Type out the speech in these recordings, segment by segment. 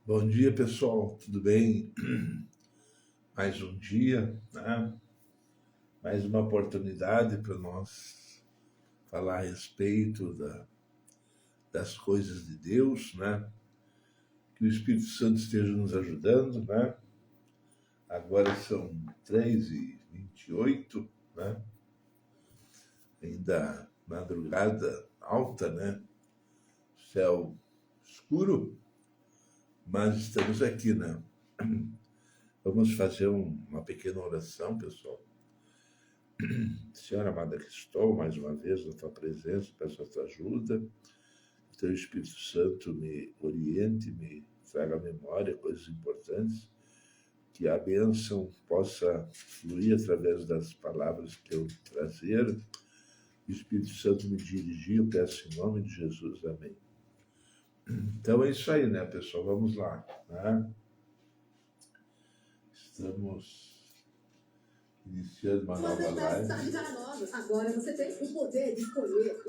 Bom dia, pessoal. Tudo bem? Mais um dia, né? Mais uma oportunidade para nós falar a respeito das coisas de Deus, né? Que o Espírito Santo esteja nos ajudando, né? Agora são 3h28, né? Ainda madrugada alta, né? Céu escuro, mas estamos aqui, né? Vamos fazer uma pequena oração, pessoal. Senhora amada que estou, mais uma vez na tua presença, peço a tua ajuda. Que teu Espírito Santo me oriente, me traga à memória coisas importantes, que a bênção possa fluir através das palavras que eu trazer. O Espírito Santo me dirigir, eu peço em nome de Jesus, amém. Então é isso aí, né, pessoal? Vamos lá, né? Estamos iniciando uma nova live. Agora você tem o poder de escolher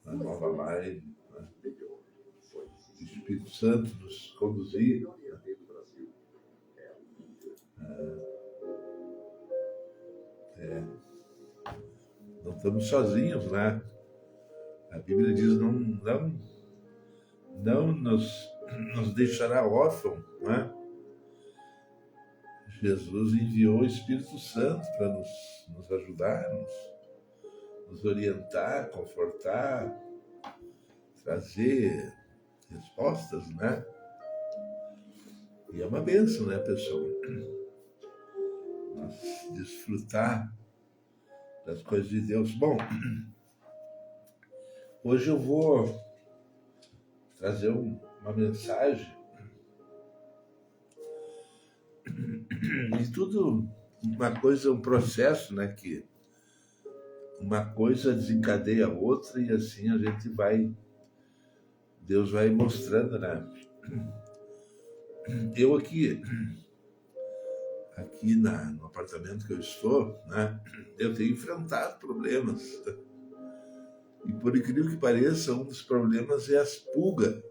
uma nova live, né? O Espírito Santo nos conduzir. Não estamos sozinhos, né? A Bíblia diz não nos deixará órfão, né? Jesus enviou o Espírito Santo para nos ajudar, nos orientar, confortar, trazer respostas, né? E é uma bênção, né, pessoal? Nós desfrutar das coisas de Deus. Bom, hoje eu vou trazer uma mensagem e tudo uma coisa, um processo, né, que uma coisa desencadeia a outra e assim a gente Deus vai mostrando, né? Eu aqui no apartamento que eu estou, né, eu tenho enfrentado problemas. E por incrível que pareça, um dos problemas é as pulgas.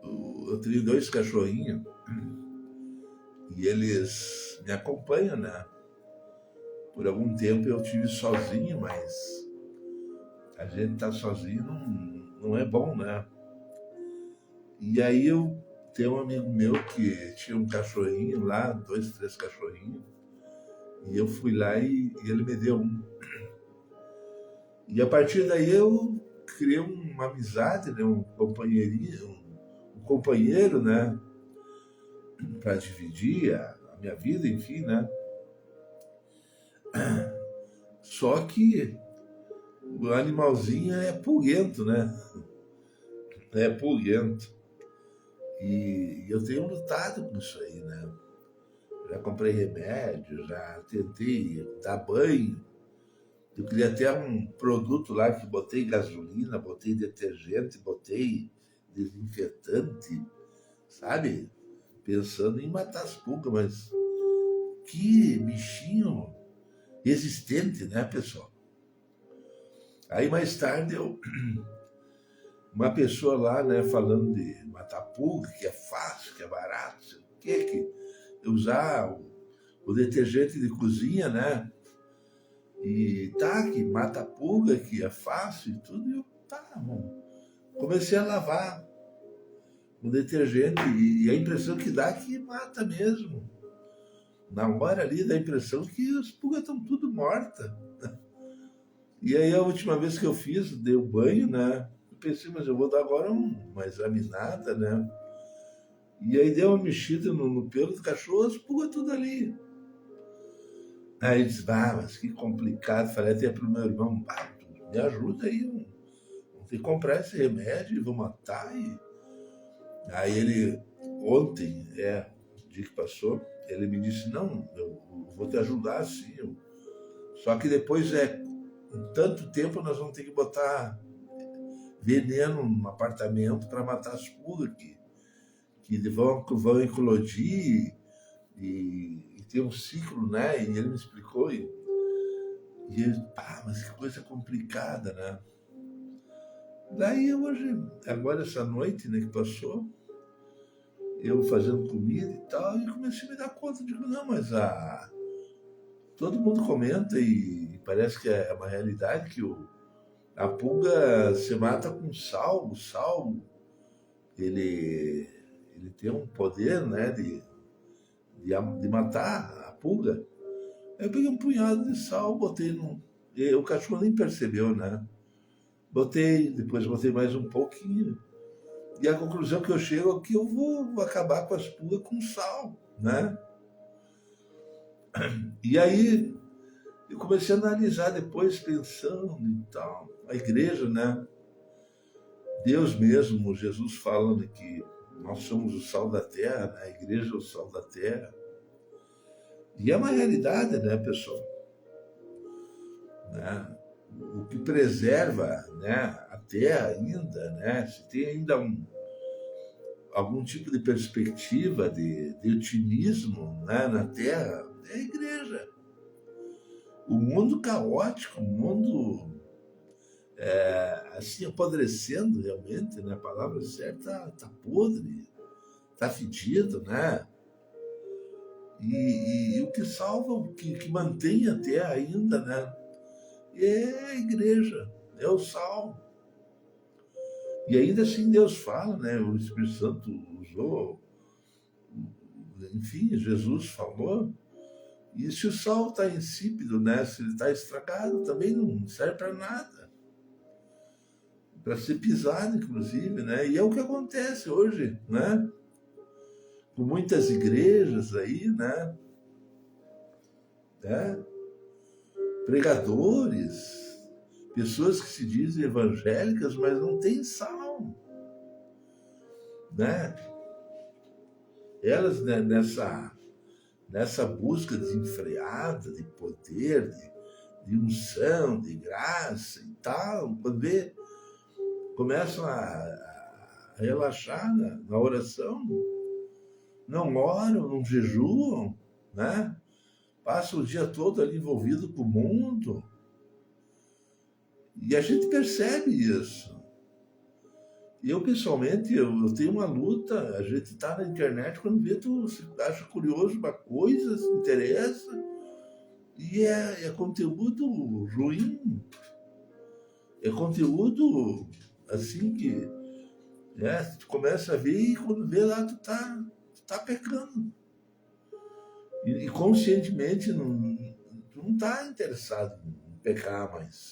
Eu tenho 2 cachorrinhos e eles me acompanham, né? Por algum tempo eu tive sozinho, mas a gente tá sozinho não é bom, né? E aí eu tenho um amigo meu que tinha um cachorrinho lá, 2, 3 cachorrinhos, e eu fui lá e ele me deu um. E a partir daí eu criei uma amizade, né? Um companheirinho, um companheiro, né? Para dividir a minha vida, enfim, né? Só que o animalzinho é pulguento, né? É pulguento. E eu tenho lutado com isso aí, né? Já comprei remédio, já tentei dar banho. Eu queria até um produto lá que botei gasolina, botei detergente, botei desinfetante, sabe? Pensando em matar as pulgas, mas que bichinho resistente, né, pessoal? Aí mais tarde uma pessoa lá, né, falando de matar pulga, que é fácil, que é barato, sei o que usar o detergente de cozinha, né? E tá, que mata a pulga, que é fácil e tudo, e eu, tá, bom. Comecei a lavar o detergente e a impressão que dá é que mata mesmo. Na hora ali dá a impressão que as pulgas estão tudo mortas. E aí a última vez que eu fiz, dei o banho, né? Eu pensei, mas eu vou dar agora uma examinada, né? E aí deu uma mexida no pelo do cachorro, as pulgas tudo ali. Aí eu disse, mas que complicado. Falei até pro meu irmão, me ajuda aí, vamos ter que comprar esse remédio e vou matar. Aí ele, ontem, o dia que passou, ele me disse, não, eu vou te ajudar sim. Só que depois em tanto tempo nós vamos ter que botar veneno no apartamento para matar as pulgas que vão eclodir e tem um ciclo, né? E ele me explicou e ele, mas que coisa complicada, né? Daí hoje, agora essa noite, né, que passou, eu fazendo comida e tal, e comecei a me dar conta, digo, não, mas todo mundo comenta e parece que é uma realidade que a pulga se mata com sal. O sal, ele, ele tem um poder, né, de matar a pulga. Aí eu peguei um punhado de sal, botei no. E o cachorro nem percebeu, né? Depois botei mais um pouquinho. E a conclusão que eu chego é que eu vou acabar com as pulgas com sal, né? E aí eu comecei a analisar depois, pensando e tal. A igreja, né? Deus mesmo, Jesus falando que nós somos o sal da terra, né? A igreja é o sal da terra. E é uma realidade, né, pessoal? Né? O que preserva, né, a terra ainda, né? Se tem ainda algum tipo de perspectiva de otimismo, né, na terra, é a igreja. O mundo caótico, o mundo assim apodrecendo realmente, né? A palavra certa, tá podre, tá fedido, né? E o que salva, que mantém a terra ainda, né? É a igreja, é o sal. E ainda assim Deus fala, né? O Espírito Santo usou, enfim, Jesus falou. E se o sal está insípido, né? Se ele está estragado, também não serve para nada. Para ser pisado, inclusive, né? E é o que acontece hoje, né? Com muitas igrejas aí, né? É, pregadores, pessoas que se dizem evangélicas, mas não têm sal, né? Elas, né, nessa busca desenfreada de poder, de unção, de graça e tal, quando vê, começam a relaxar na oração, não oram, não jejuam, né? Passam o dia todo ali envolvido com o mundo. E a gente percebe isso. E eu, pessoalmente, eu tenho uma luta, a gente está na internet, quando vê, tu acha curioso uma coisa, se interessa, e é conteúdo ruim, é conteúdo assim que tu começa a ver e quando vê lá tu tá pecando. E conscientemente tu não tá interessado em pecar, mas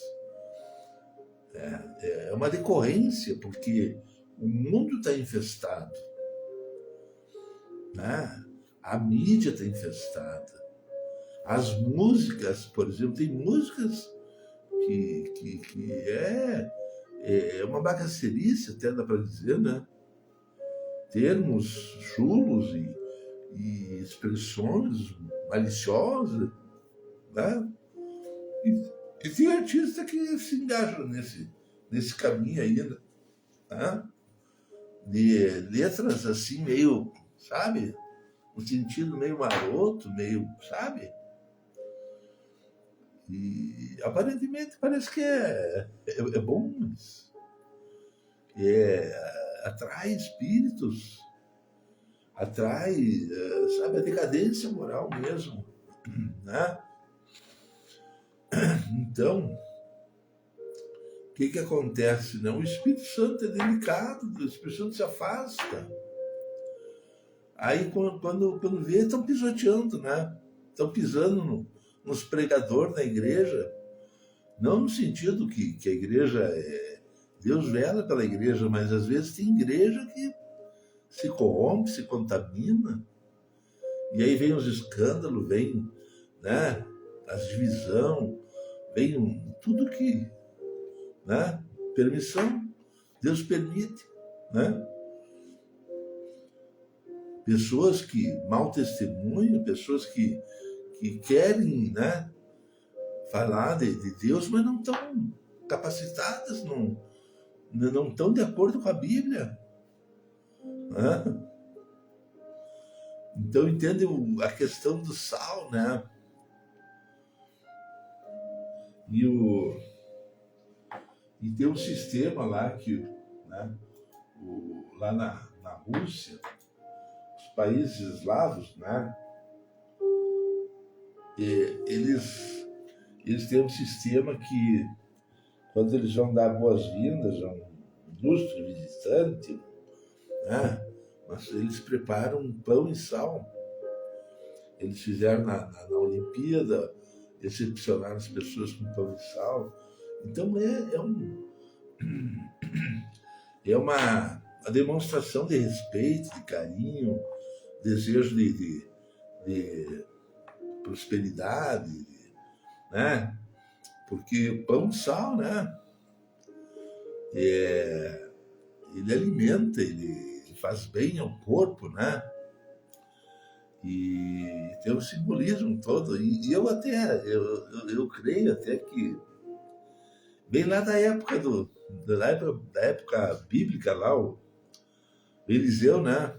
é uma decorrência, porque o mundo está infestado, né? A mídia está infestada. As músicas, por exemplo, tem músicas que é uma bagacerice, até dá para dizer, né? Termos chulos e expressões maliciosas, né? E tem artista que se engaja nesse caminho ainda, né? De letras assim, meio, sabe? Um sentido meio maroto, meio, sabe? E aparentemente parece que é bom, mas atrai espíritos, atrai, sabe, a decadência moral mesmo, né? Então, o que acontece? Não? O Espírito Santo é delicado, o Espírito Santo se afasta. Aí, quando vê, estão pisoteando, né? Estão pisando nos pregadores da igreja, não no sentido que a igreja Deus vela pela igreja, mas às vezes tem igreja que se corrompe, se contamina, e aí vem os escândalos, vem, né, as divisão, vem tudo que, né, permissão, Deus permite, né? Pessoas que mal testemunham, pessoas que querem, né, falar de Deus, mas não estão capacitadas, não estão de acordo com a Bíblia, né? Então entende a questão do sal, né? E E tem um sistema lá que, né, lá na Rússia, os países eslavos, né, eles têm um sistema que, quando eles vão dar boas-vindas a um ilustre visitante, né, mas eles preparam um pão e sal. Eles fizeram na Olimpíada, excepcionaram as pessoas com pão e sal. Então é uma demonstração de respeito, de carinho, desejo de prosperidade, né? Porque pão e sal, né? Ele alimenta, ele faz bem ao corpo, né? E tem um simbolismo todo. E eu creio até que, bem lá da época bíblica lá, o Eliseu, né?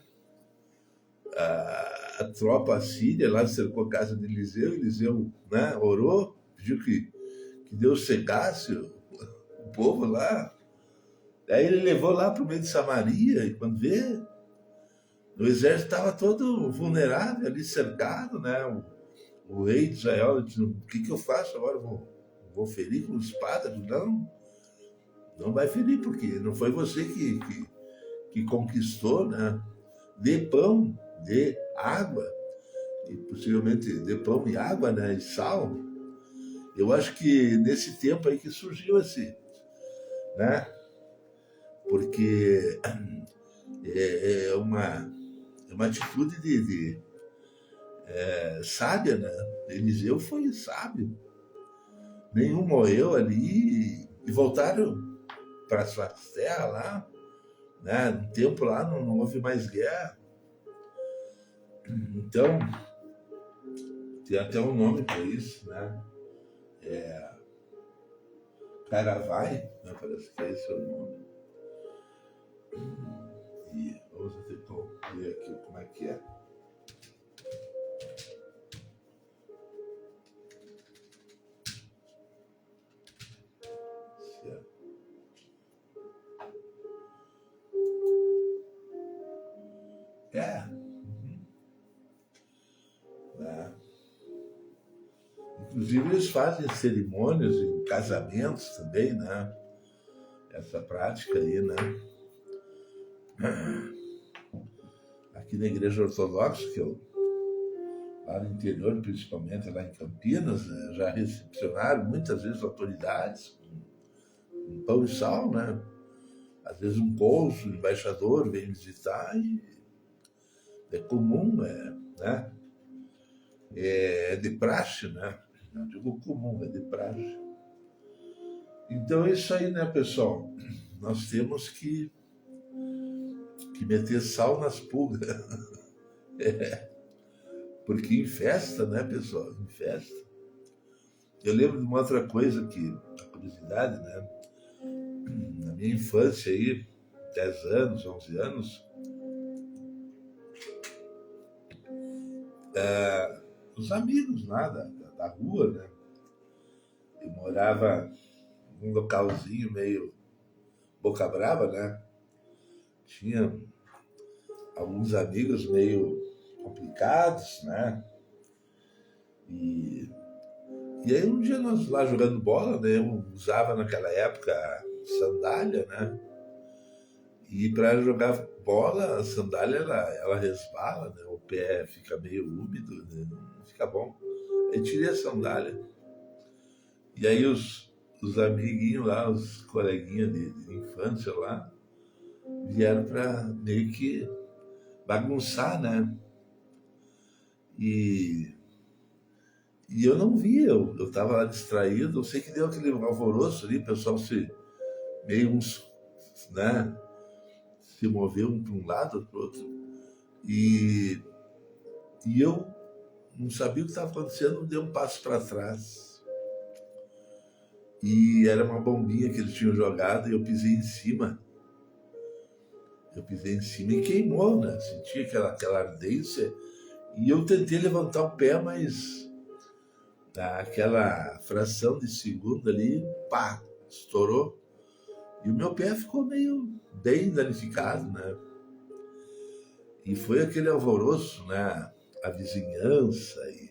A tropa assíria lá cercou a casa de Eliseu, né? Orou, pediu que Deus cegasse o povo lá. Aí ele levou lá para o meio de Samaria, e quando vê, o exército estava todo vulnerável ali, cercado, né? O rei de Israel disse: o que eu faço agora? Vou ferir com espada? Não vai ferir, porque não foi você que conquistou, né? Dê pão, dê água, e possivelmente dê pão e água, né? E sal. Eu acho que nesse tempo aí que surgiu esse, né? Porque é uma atitude sábia, né? Eliseu foi sábio. Nenhum morreu ali e voltaram para suas terras lá, né? No tempo lá não houve mais guerra. Então, tem até um nome para isso, né? Caravai, né? Parece que é esse o nome. E vamos tentar ver aqui como é que é. É. Né? Inclusive eles fazem cerimônias em casamentos também, né? Essa prática aí, né? Aqui na igreja ortodoxa, que eu lá no interior, principalmente lá em Campinas, né, já recepcionaram muitas vezes autoridades com pão e sal, né? Às vezes um cônsul, um embaixador vem visitar e é comum, né? É de praxe, né? Não digo comum, é de praxe. Então é isso aí, né, pessoal? Nós temos que meter sal nas pulgas. Porque em festa, né, pessoal? Em festa. Eu lembro de uma outra coisa que, a curiosidade, né? Na minha infância aí, 10 anos, 11 anos, os amigos lá da rua, né? Eu morava num localzinho meio boca brava, né? Tinha alguns amigos meio complicados, né? E, e aí um dia nós lá jogando bola, né? Eu usava naquela época sandália, né? E para jogar bola, a sandália ela resbala, né? O pé fica meio úmido, né? Não fica bom. Aí tirei a sandália. E aí os amiguinhos lá, os coleguinhas de infância lá, vieram para meio que bagunçar, né? E, e eu não via, eu estava lá distraído, eu sei que deu aquele alvoroço ali, o pessoal meio uns, né? Se moveu um para um lado, para o outro. E, e eu não sabia o que estava acontecendo, dei um passo para trás. E era uma bombinha que eles tinham jogado e eu pisei em cima. Eu pisei em cima e queimou, né? Senti aquela ardência. E eu tentei levantar o pé, mas aquela fração de segundo ali, pá, estourou. E o meu pé ficou meio bem danificado, né? E foi aquele alvoroço, né? A vizinhança, e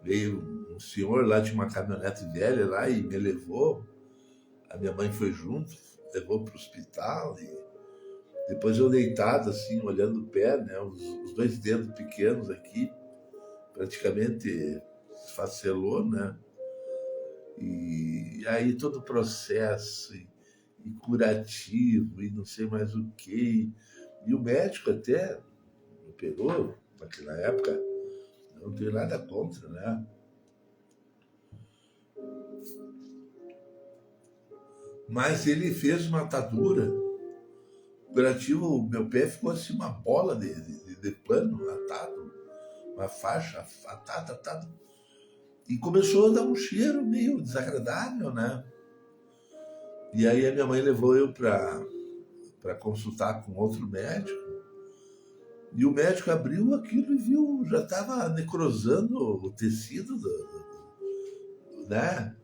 veio um senhor lá de uma caminhonete velha lá e me levou. A minha mãe foi junto, levou para o hospital e depois eu deitado assim, olhando o pé, né? Os dois dedos pequenos aqui, praticamente esfacelou, né? E aí todo o processo e curativo e não sei mais o que. E o médico até me operou naquela época, não tenho nada contra, né? Mas ele fez uma atadura curativo, o meu pé ficou assim uma bola de pano atado, uma faixa atada. E começou a dar um cheiro meio desagradável, né? E aí a minha mãe levou eu para consultar com outro médico. E o médico abriu aquilo e viu, já estava necrosando o tecido, né?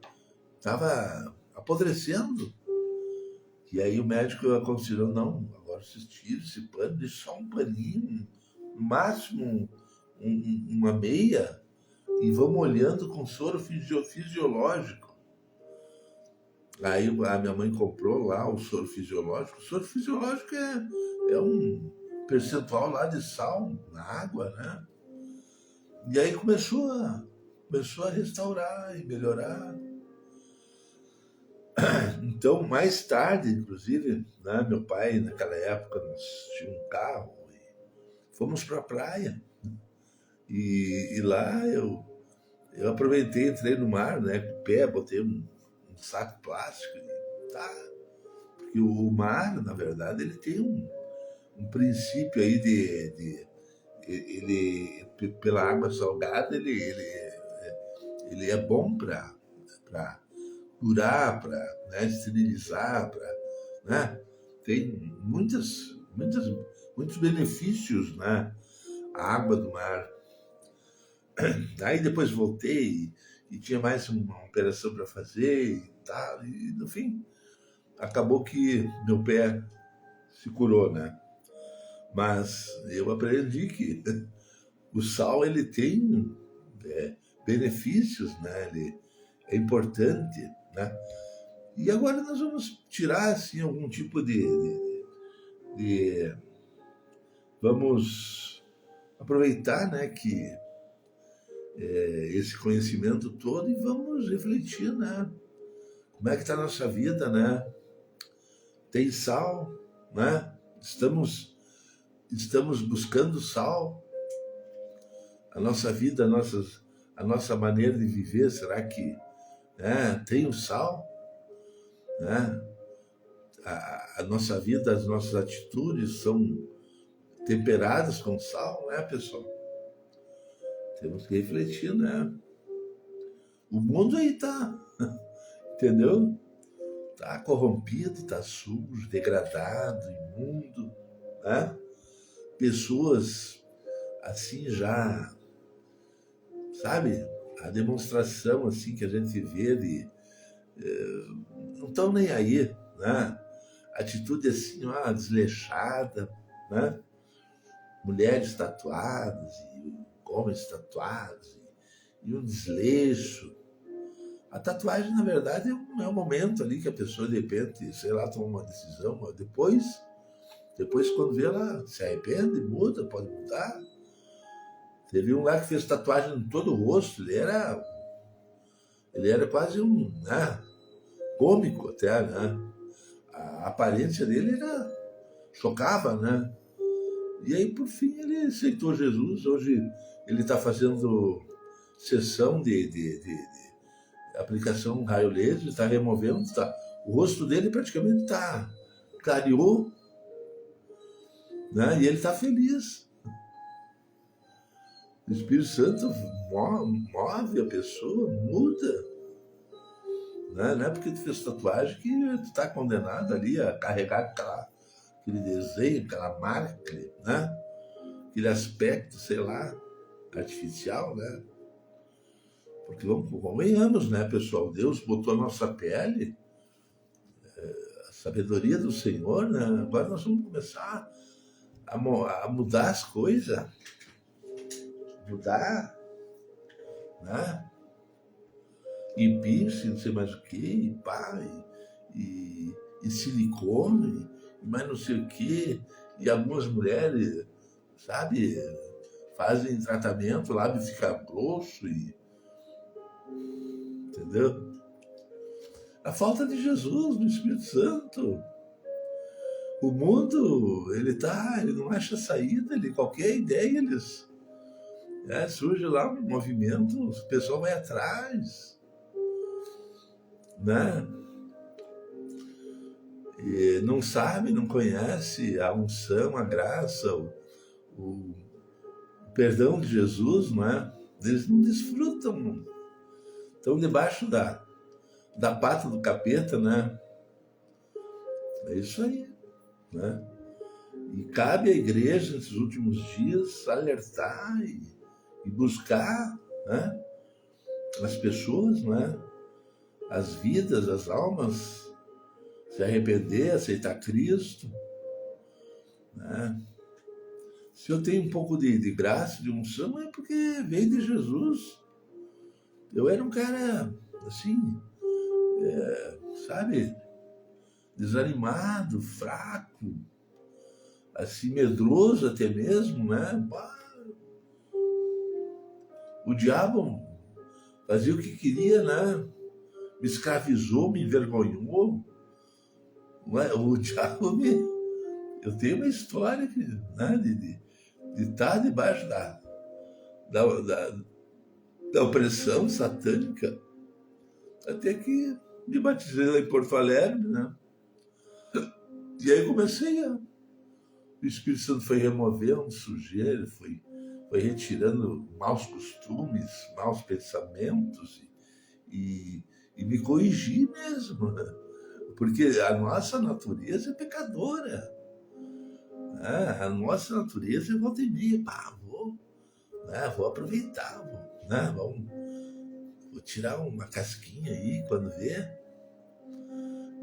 Estava apodrecendo. E aí o médico aconselhou, não, agora vocês tiram esse pano, deixa só um paninho, no máximo uma meia, e vão molhando com soro fisiológico. Aí a minha mãe comprou lá o soro fisiológico. O soro fisiológico é um percentual lá de sal na água, né? E aí começou a restaurar e melhorar. Então, mais tarde, inclusive, né, meu pai, naquela época, nós tinha um carro e fomos para a praia. E lá eu aproveitei, entrei no mar, né, com o pé, botei um saco plástico e tá. Porque o mar, na verdade, ele tem um princípio aí ele, pela água salgada, ele é bom para curar, para, né, esterilizar, para, né, tem muitos benefícios, né, a água do mar. Aí depois voltei e tinha mais uma operação para fazer e tal, e no fim acabou que meu pé se curou, né? Mas eu aprendi que o sal ele tem benefícios, né? Ele é importante, né? E agora nós vamos tirar assim algum tipo de vamos aproveitar, né, que esse conhecimento todo e vamos refletir, né? Como é que está a nossa vida, né? Tem sal, né? Estamos buscando sal. A nossa vida, a nossa maneira de viver, será que, né, tem o sal, né? A nossa vida, as nossas atitudes são temperadas com sal, né, pessoal? Temos que refletir, né? O mundo aí tá, entendeu? Tá corrompido, tá sujo, degradado, imundo, né? Pessoas assim já, sabe? A demonstração assim que a gente vê de não estão nem aí, né? Atitude assim, ó, desleixada, né? Mulheres tatuadas e homens tatuados e um desleixo. A tatuagem, na verdade, é um momento ali que a pessoa, de repente, sei lá, toma uma decisão, mas depois quando vê, ela se arrepende, muda, pode mudar. Teve um lá que fez tatuagem em todo o rosto, ele era quase um, né, cômico até, né? A aparência dele chocava, né? E aí, por fim, ele aceitou Jesus. Hoje ele está fazendo sessão de aplicação raio laser, está removendo, o rosto dele praticamente clareou, né? E ele está feliz. O Espírito Santo move a pessoa, muda. Né? Não é porque tu fez tatuagem que tu está condenado ali a carregar aquele desenho, aquela marca, né? Aquele aspecto, sei lá, artificial, né? Porque convenhamos, né, pessoal? Deus botou a nossa pele, sabedoria do Senhor, né? Agora nós vamos começar a mudar as coisas, mudar, né? E piercing, não sei mais o que, e pá, e silicone, e mais não sei o que, e algumas mulheres, sabe, fazem tratamento, o lábio fica grosso, entendeu? A falta de Jesus, do Espírito Santo. O mundo, ele não acha saída, qualquer ideia, surge lá um movimento, o pessoal vai atrás, né? E não sabe, não conhece a unção, a graça, o perdão de Jesus, não é? Eles não desfrutam, estão debaixo da pata do capeta, né? É isso aí, né? E cabe à igreja, nesses últimos dias, alertar e buscar, né, as pessoas, né, as vidas, as almas, se arrepender, aceitar Cristo, né? Se eu tenho um pouco de graça, de unção, é porque veio de Jesus. Eu era um cara, assim, sabe, desanimado, fraco, assim, medroso até mesmo, né? O diabo fazia o que queria, né? Me escravizou, me envergonhou. O diabo Eu tenho uma história né, de estar debaixo da opressão satânica, até que me batizei lá em Porto Alegre, né? E aí o Espírito Santo foi removendo sujeira, foi retirando maus costumes, maus pensamentos e me corrigir mesmo, né? Porque a nossa natureza é pecadora, né? A nossa natureza é volta e meia, vou aproveitar, né? Vou tirar uma casquinha aí quando vê.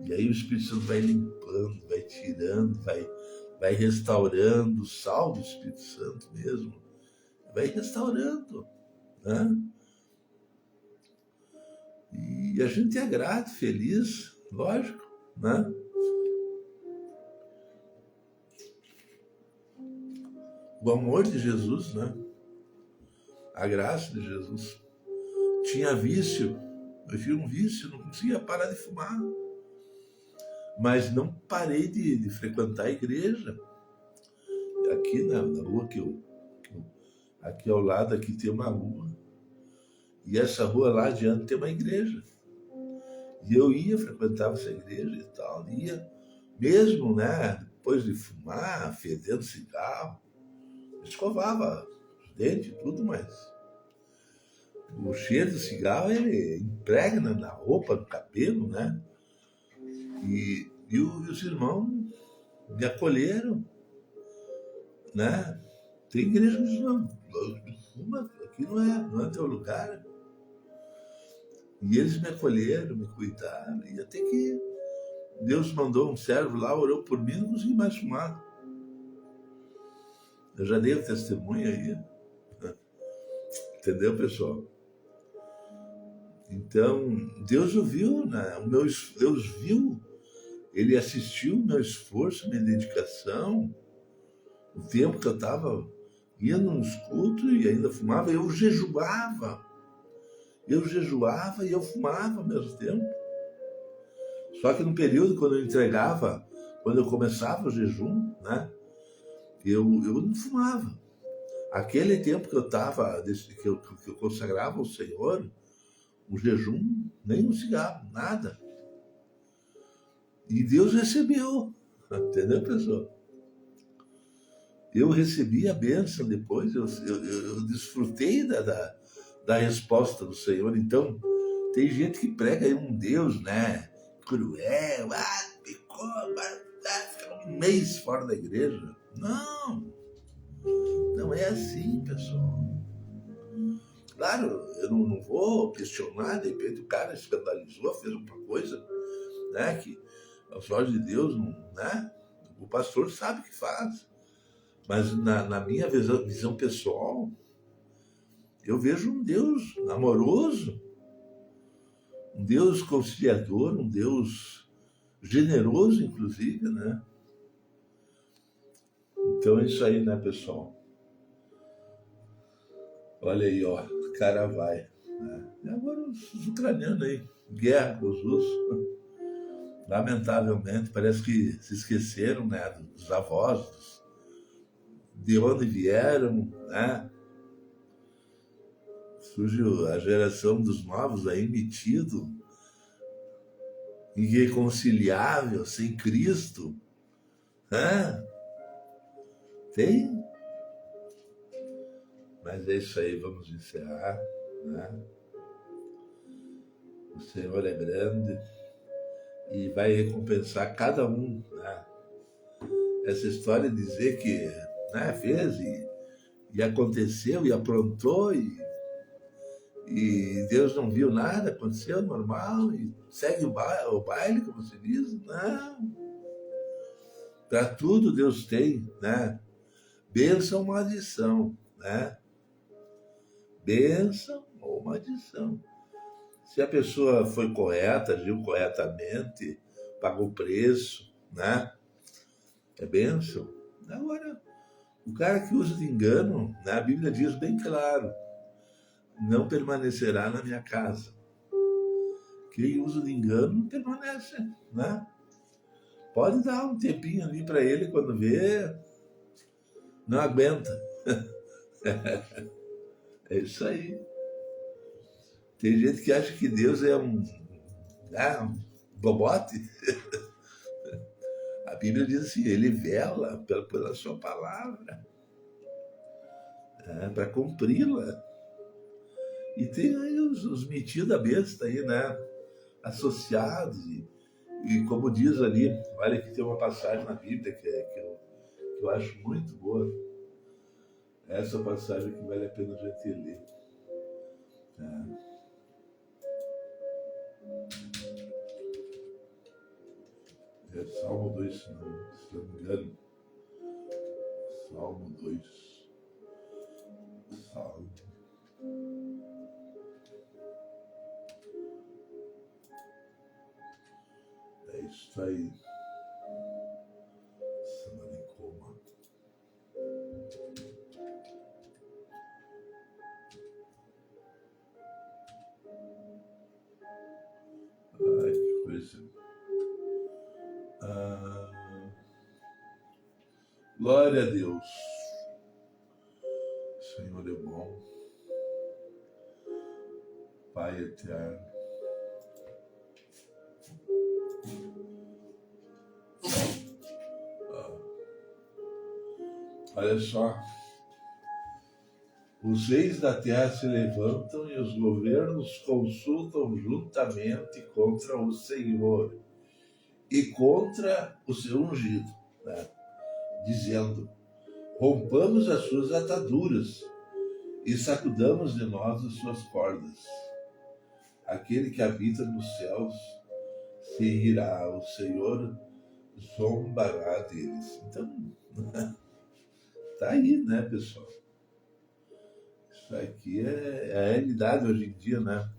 E aí o Espírito Santo vai limpando, vai tirando, vai restaurando, o sal do Espírito Santo mesmo, vai restaurando, né? E a gente é grato, feliz, lógico, né? O amor de Jesus, né? A graça de Jesus. Tinha vício, eu tinha um vício, não conseguia parar de fumar. Mas não parei de frequentar a igreja. Aqui na rua aqui ao lado aqui tem uma rua. E essa rua lá adiante tem uma igreja. E eu frequentava essa igreja e tal, ia mesmo, né, depois de fumar, fedendo cigarro, escovava os dentes e tudo mais. O cheiro do cigarro, ele impregna na roupa, no cabelo, né? E os irmãos me acolheram, né? Tem igreja que diz, não, fuma, aqui não é teu lugar. E eles me acolheram, me cuidaram, e até que Deus mandou um servo lá, orou por mim, não consegui mais fumar. Eu já dei o testemunho aí. Entendeu, pessoal? Então, Deus ouviu, né? Deus viu, Ele assistiu o meu esforço, minha dedicação, o tempo que eu estava ia nos cultos e ainda fumava, eu jejuava e eu fumava ao mesmo tempo. Só que no período quando eu começava o jejum, né, eu não fumava. Aquele tempo que eu estava, que eu consagrava ao Senhor, o jejum, nem um cigarro, nada. E Deus recebeu, entendeu, pessoal? Eu recebi a bênção depois, eu desfrutei da resposta do Senhor. Então, tem gente que prega aí um Deus, né, cruel, fica um mês fora da igreja. Não é assim, pessoal. Claro, eu não vou questionar, de repente o cara escandalizou, fez alguma coisa, né, que Aos olhos de Deus, né? O pastor sabe o que faz. Mas na minha visão pessoal, eu vejo um Deus amoroso, um Deus conciliador, um Deus generoso, inclusive, né? Então é isso aí, né, pessoal? Olha aí, ó, o cara vai. Né? E agora os ucranianos aí, guerra com os russos. Lamentavelmente, parece que se esqueceram, né, dos avós, de onde vieram, né? Surge a geração dos novos aí metido, irreconciliável, sem Cristo. Né? Tem. Mas é isso aí, vamos encerrar. Né? O Senhor é grande e vai recompensar cada um. Né? Essa história de dizer que, né, fez e aconteceu e aprontou e Deus não viu nada, aconteceu normal e segue o baile, como se diz. Não. Para tudo Deus tem, né? Bênção ou maldição, né? Bênção ou maldição. Se a pessoa foi correta, agiu corretamente, pagou o preço, né? É bênção. Agora, o cara que usa de engano, né? A Bíblia diz bem claro, não permanecerá na minha casa. Quem usa de engano não permanece, né? Pode dar um tempinho ali para ele, quando vê, não aguenta. É isso aí. Tem gente que acha que Deus é um bobote. A Bíblia diz assim, ele vela pela sua palavra, para cumpri-la. E tem aí os metidos da besta aí, né? Associados. E como diz ali, olha que tem uma passagem na Bíblia que eu acho muito boa. Essa passagem que vale a pena a gente ler. É Salmo 2, se não me engano. Salmo 2. Salmo. É isso aí. Samaricoma. Ai, que coisa. Glória a Deus. O Senhor é bom. Pai eterno. Olha só. Os reis da terra se levantam e os governos consultam juntamente contra o Senhor e contra o seu ungido, né? Dizendo, rompamos as suas ataduras e sacudamos de nós as suas cordas. Aquele que habita nos céus se irá, o Senhor zombará deles. Então, tá aí, né, pessoal? Isso aqui é a realidade hoje em dia, né?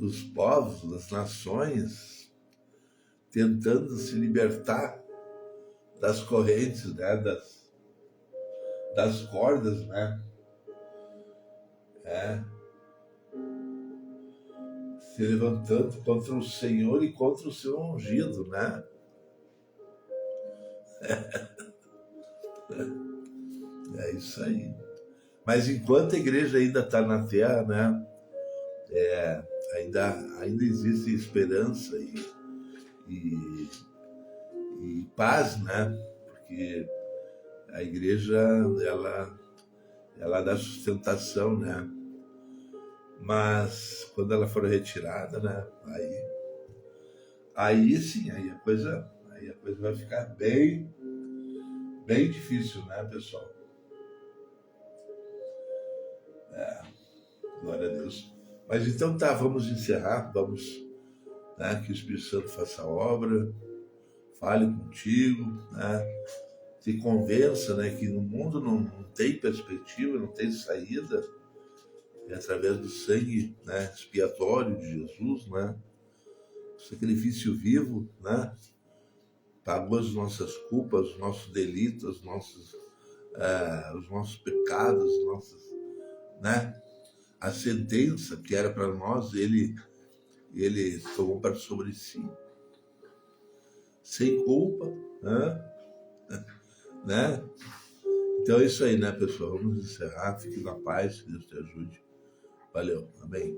Os povos, as nações, tentando se libertar das correntes, né? Das cordas, né? Se levantando contra o Senhor e contra o seu ungido, né? É isso aí. Mas enquanto a igreja ainda está na terra, né? Ainda existe esperança e paz, né? Porque a igreja, ela dá sustentação, né? Mas quando ela for retirada, né? Aí sim, aí a coisa vai ficar bem difícil, né, pessoal? Glória a Deus. Mas então tá, vamos encerrar, vamos né? Que o Espírito Santo faça a obra, fale contigo, né? Te convença, né? Que no mundo não tem perspectiva, não tem saída, é através do sangue, né? Expiatório de Jesus, né? O sacrifício vivo, né? Pagou as nossas culpas, os nossos delitos, os nossos pecados, né? A sentença que era para nós, ele tomou para sobre si, sem culpa, né? Então é isso aí, né, pessoal? Vamos encerrar. Fique na paz, que Deus te ajude. Valeu, amém.